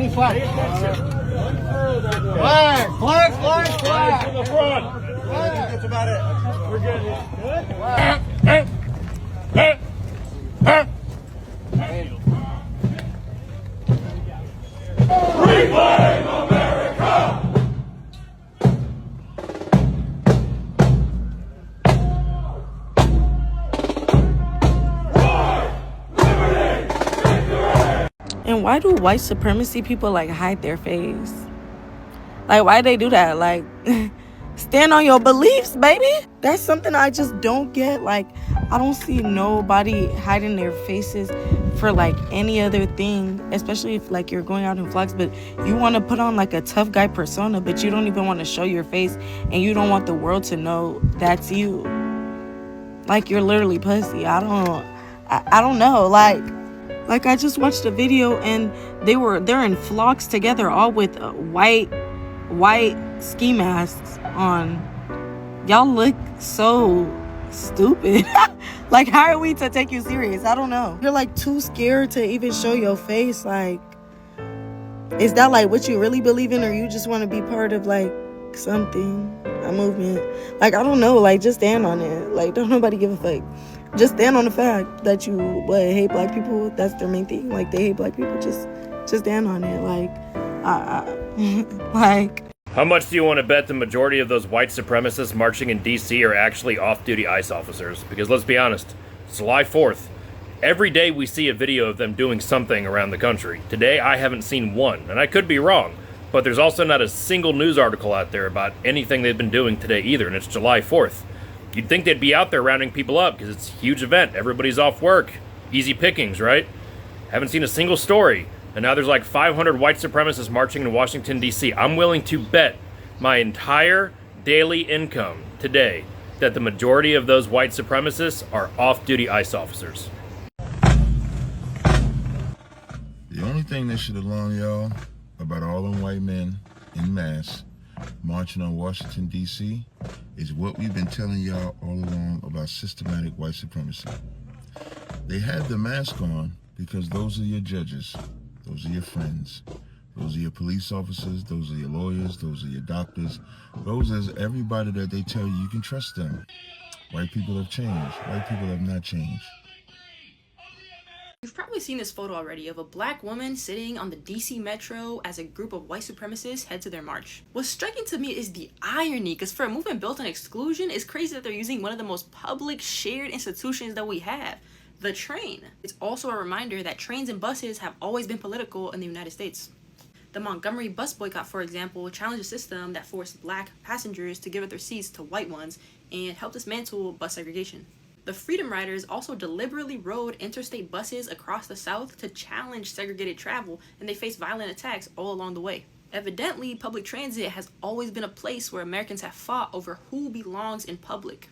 Any flag. Flag. To the front. That's about it. We're good. Reclaim America! And why do white supremacy people like hide their face? Like, why they do that? Like, stand on your beliefs, baby. That's something I just don't get. Like, I don't see nobody hiding their faces for like any other thing, especially if like you're going out in flags, but you want to put on like a tough guy persona, but you don't even want to show your face, and you don't want the world to know that's you. Like, you're literally pussy. I don't know. Like I just watched a video and they're in flocks together, all with white ski masks on. Y'all look so stupid. Like, how are we to take you serious? I don't know. You're like too scared to even show your face. Like, is that like what you really believe in, or you just want to be part of like something, a movement? Like, I don't know. Like, just stand on it. Like, don't nobody give a fuck. Just stand on the fact that you hate black people. That's their main thing. Like, they hate black people. Just stand on it. Like, How much do you want to bet the majority of those white supremacists marching in D.C. are actually off-duty ICE officers? Because let's be honest, it's July 4th. Every day we see a video of them doing something around the country. Today, I haven't seen one, and I could be wrong, but there's also not a single news article out there about anything they've been doing today either, and it's July 4th. You'd think they'd be out there rounding people up because it's a huge event. Everybody's off work. Easy pickings, right? Haven't seen a single story. And now there's like 500 white supremacists marching in Washington, D.C. I'm willing to bet my entire daily income today that the majority of those white supremacists are off-duty ICE officers. The only thing that should alarm y'all about all them white men en masse marching on Washington, D.C. is what we've been telling y'all all along about systematic white supremacy. They have the mask on because those are your judges, those are your friends, those are your police officers, those are your lawyers, those are your doctors, those are everybody that they tell you can trust them. White people have changed, white people have not changed. You've probably seen this photo already of a black woman sitting on the DC Metro as a group of white supremacists head to their march. What's striking to me is the irony, because for a movement built on exclusion, it's crazy that they're using one of the most public shared institutions that we have, the train. It's also a reminder that trains and buses have always been political in the United States. The Montgomery bus boycott, for example, challenged a system that forced black passengers to give up their seats to white ones and helped dismantle bus segregation. The Freedom Riders also deliberately rode interstate buses across the South to challenge segregated travel, and they faced violent attacks all along the way. Evidently, public transit has always been a place where Americans have fought over who belongs in public.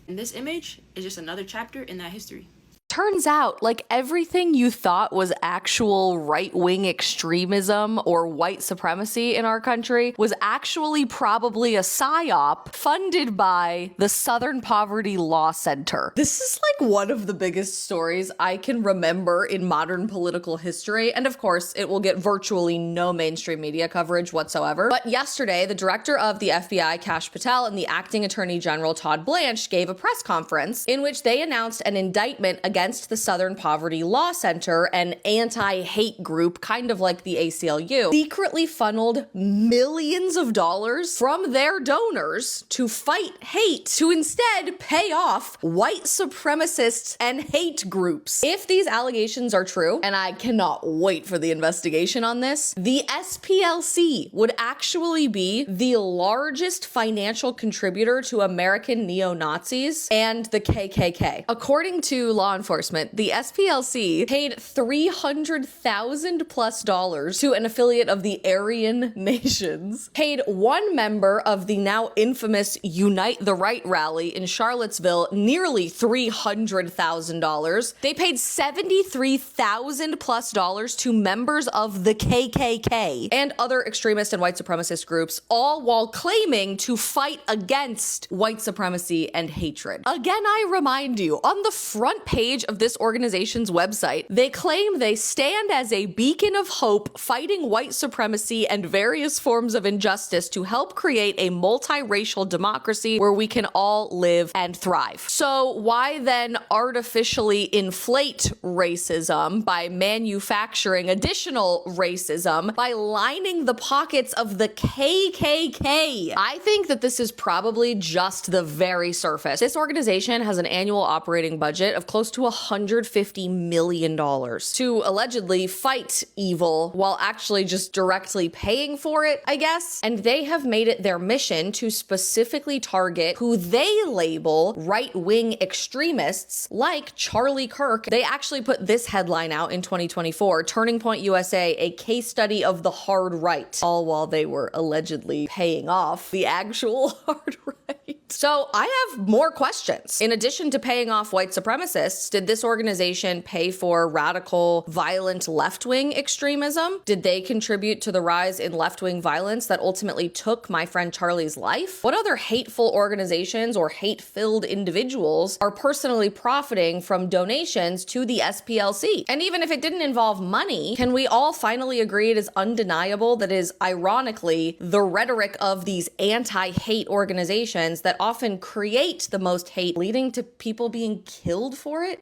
And this image is just another chapter in that history. Turns out, like, everything you thought was actual right-wing extremism or white supremacy in our country was actually probably a psyop funded by the Southern Poverty Law Center. This is like one of the biggest stories I can remember in modern political history, and of course, it will get virtually no mainstream media coverage whatsoever. But yesterday, the director of the FBI, Kash Patel, and the acting attorney general, Todd Blanche, gave a press conference in which they announced an indictment against the Southern Poverty Law Center, an anti-hate group, kind of like the ACLU, secretly funneled millions of dollars from their donors to fight hate, to instead pay off white supremacists and hate groups. If these allegations are true, and I cannot wait for the investigation on this, the SPLC would actually be the largest financial contributor to American neo-Nazis and the KKK. According to law enforcement, the SPLC paid $300,000+ to an affiliate of the Aryan Nations, paid one member of the now infamous Unite the Right rally in Charlottesville nearly $300,000. They paid $73,000+ to members of the KKK and other extremist and white supremacist groups, all while claiming to fight against white supremacy and hatred. Again, I remind you, on the front page page of this organization's website. They claim they stand as a beacon of hope fighting white supremacy and various forms of injustice to help create a multiracial democracy where we can all live and thrive. So why then artificially inflate racism by manufacturing additional racism by lining the pockets of the KKK? I think that this is probably just the very surface. This organization has an annual operating budget of close to $150 million to allegedly fight evil while actually just directly paying for it, I guess. And they have made it their mission to specifically target who they label right-wing extremists like Charlie Kirk. They actually put this headline out in 2024, Turning Point USA, a case study of the hard right, all while they were allegedly paying off the actual hard right. So I have more questions. In addition to paying off white supremacists, did this organization pay for radical, violent left-wing extremism? Did they contribute to the rise in left-wing violence that ultimately took my friend Charlie's life? What other hateful organizations or hate-filled individuals are personally profiting from donations to the SPLC? And even if it didn't involve money, can we all finally agree it is undeniable that it is ironically the rhetoric of these anti-hate organizations that often create the most hate, leading to people being killed for it?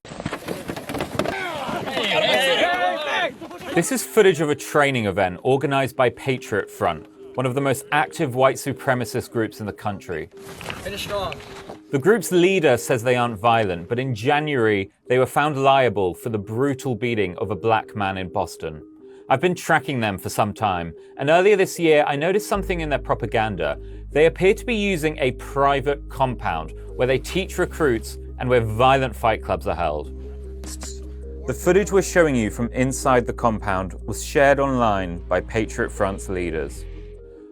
This is footage of a training event organized by Patriot Front, one of the most active white supremacist groups in the country. Finish strong. The group's leader says they aren't violent, but in January, they were found liable for the brutal beating of a black man in Boston. I've been tracking them for some time, and earlier this year, I noticed something in their propaganda. They appear to be using a private compound where they teach recruits and where violent fight clubs are held. The footage we're showing you from inside the compound was shared online by Patriot Front's leaders.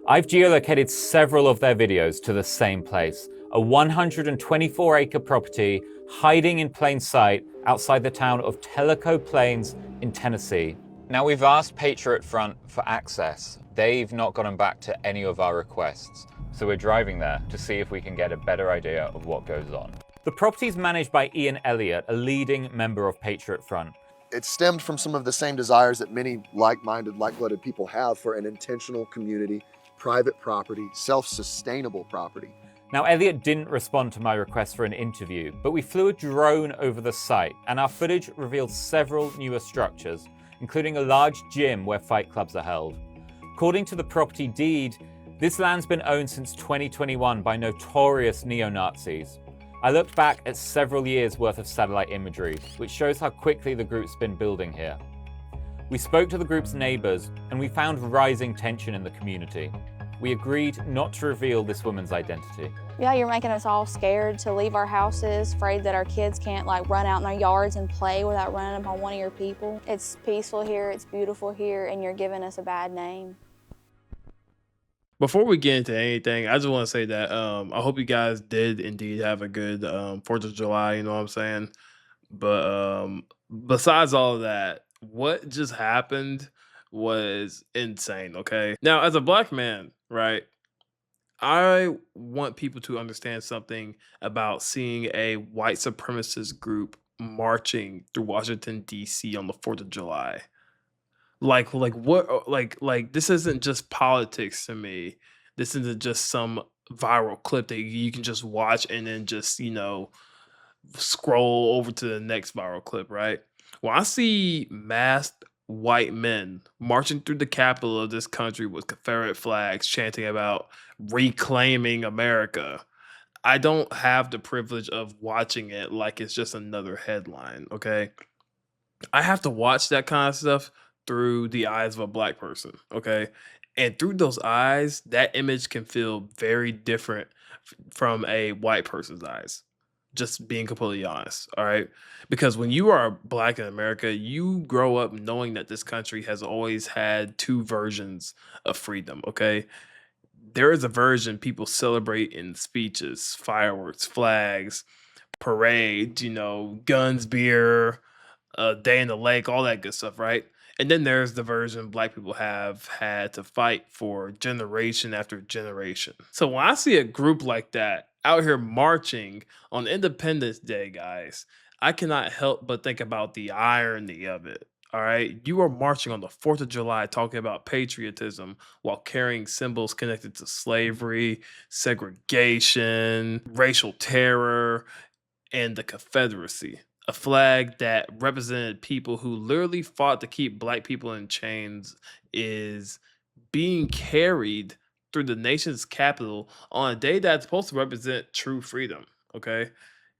I've geolocated several of their videos to the same place, a 124-acre property hiding in plain sight outside the town of Tellico Plains in Tennessee. Now, we've asked Patriot Front for access. They've not gotten back to any of our requests, so we're driving there to see if we can get a better idea of what goes on. The property is managed by Ian Elliott, a leading member of Patriot Front. It stemmed from some of the same desires that many like-minded, like-blooded people have for an intentional community, private property, self-sustainable property. Now, Elliott didn't respond to my request for an interview, but we flew a drone over the site, and our footage revealed several newer structures, including a large gym where fight clubs are held. According to the property deed, this land's been owned since 2021 by notorious neo-Nazis. I looked back at several years' worth of satellite imagery, which shows how quickly the group's been building here. We spoke to the group's neighbors, and we found rising tension in the community. We agreed not to reveal this woman's identity. Yeah, you're making us all scared to leave our houses, afraid that our kids can't run out in our yards and play without running up on one of your people. It's peaceful here, it's beautiful here, and you're giving us a bad name. Before we get into anything, I just want to say that I hope you guys did indeed have a good 4th of July, you know what I'm saying? But besides all of that, what just happened was insane, okay? Now, as a black man, right, I want people to understand something about seeing a white supremacist group marching through Washington, D.C. on the 4th of July. Like this isn't just politics to me. This isn't just some viral clip that you can just watch and then just, scroll over to the next viral clip, right? When I see masked white men marching through the capital of this country with Confederate flags chanting about reclaiming America, I don't have the privilege of watching it like it's just another headline, okay? I have to watch that kind of stuff through the eyes of a black person, okay? And through those eyes, that image can feel very different from a white person's eyes. Just being completely honest, all right? Because when you are black in America, you grow up knowing that this country has always had two versions of freedom, okay? There is a version people celebrate in speeches, fireworks, flags, parades, guns, beer, day in the lake, all that good stuff, right? And then there's the version black people have had to fight for generation after generation. So when I see a group like that out here marching on Independence Day, guys, I cannot help but think about the irony of it. All right. You are marching on the 4th of July talking about patriotism while carrying symbols connected to slavery, segregation, racial terror, and the Confederacy. A flag that represented people who literally fought to keep black people in chains is being carried through the nation's capital on a day that's supposed to represent true freedom. Okay.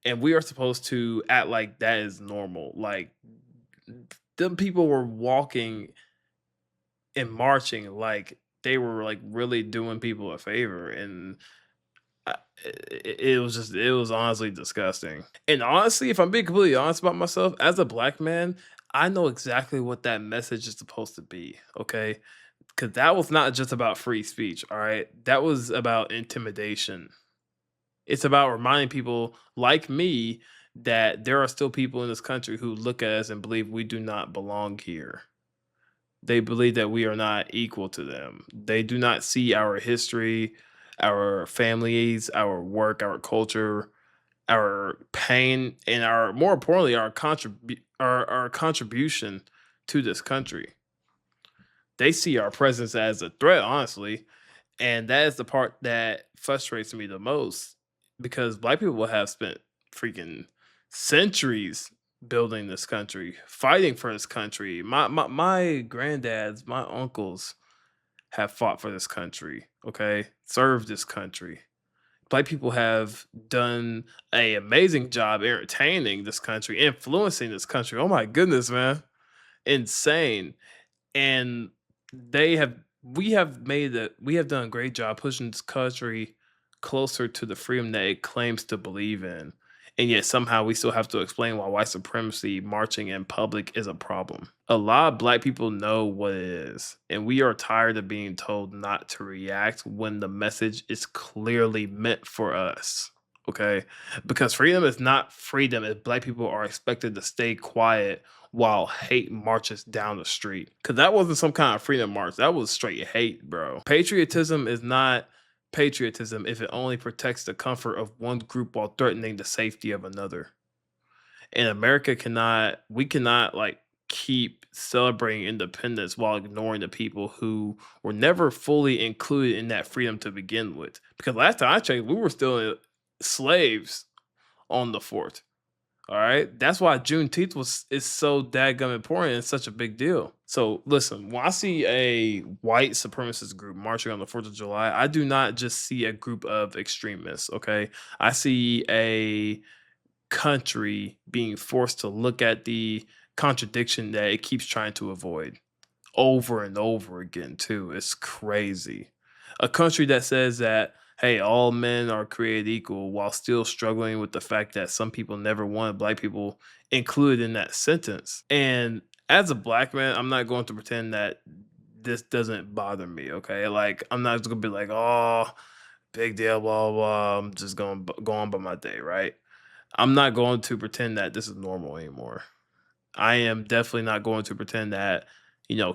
And we are supposed to act like that is normal. Like, them people were walking and marching like they were like really doing people a favor. And it was honestly disgusting. And honestly, if I'm being completely honest about myself, as a black man, I know exactly what that message is supposed to be. Okay. Because that was not just about free speech. All right. That was about intimidation. It's about reminding people like me that there are still people in this country who look at us and believe we do not belong here. They believe that we are not equal to them. They do not see our history, our families, our work, our culture, our pain, and our more importantly, our contribution to this country. They see our presence as a threat, honestly. And that is the part that frustrates me the most because black people have spent freaking centuries building this country, fighting for this country. My granddads, my uncles have fought for this country, okay? Served this country. Black people have done a amazing job entertaining this country, influencing this country. Oh my goodness, man. Insane. And they have we have done a great job pushing this country closer to the freedom that it claims to believe in. And yet somehow we still have to explain why white supremacy marching in public is a problem. A lot of black people know what it is, and we are tired of being told not to react when the message is clearly meant for us. Okay? Because freedom is not freedom if black people are expected to stay quiet while hate marches down the street. Because that wasn't some kind of freedom march. That was straight hate, bro. Patriotism is not patriotism if it only protects the comfort of one group while threatening the safety of another. And we cannot like keep celebrating independence while ignoring the people who were never fully included in that freedom to begin with. Because last time I checked, we were still slaves on the 4th. All right. That's why Juneteenth is so daggum important and such a big deal. So listen, when I see a white supremacist group marching on the 4th of July, I do not just see a group of extremists. Okay. I see a country being forced to look at the contradiction that it keeps trying to avoid over and over again, too. It's crazy. A country that says that, hey, all men are created equal while still struggling with the fact that some people never wanted black people included in that sentence. And as a black man, I'm not going to pretend that this doesn't bother me, okay? Like, I'm not just going to be like, oh, big deal, blah, blah. I'm just going to go on by my day, right? I'm not going to pretend that this is normal anymore. I am definitely not going to pretend that,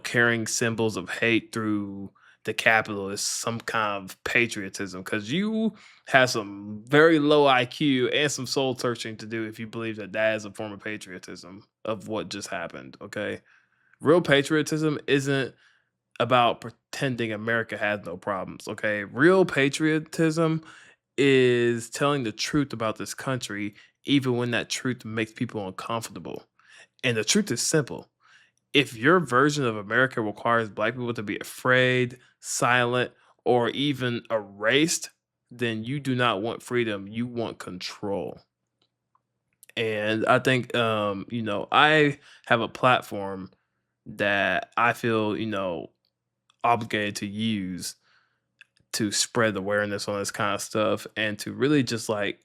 carrying symbols of hate through the Capitol is some kind of patriotism because you have some very low IQ and some soul searching to do if you believe that that is a form of patriotism of what just happened. Okay. Real patriotism isn't about pretending America has no problems. Okay. Real patriotism is telling the truth about this country, even when that truth makes people uncomfortable. And the truth is simple. If your version of America requires black people to be afraid, silent, or even erased, then you do not want freedom. You want control. And I think, I have a platform that I feel, obligated to use to spread awareness on this kind of stuff and to really just like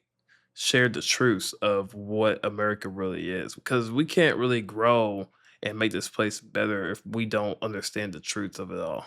share the truths of what America really is. Because we can't really grow and make this place better if we don't understand the truth of it all.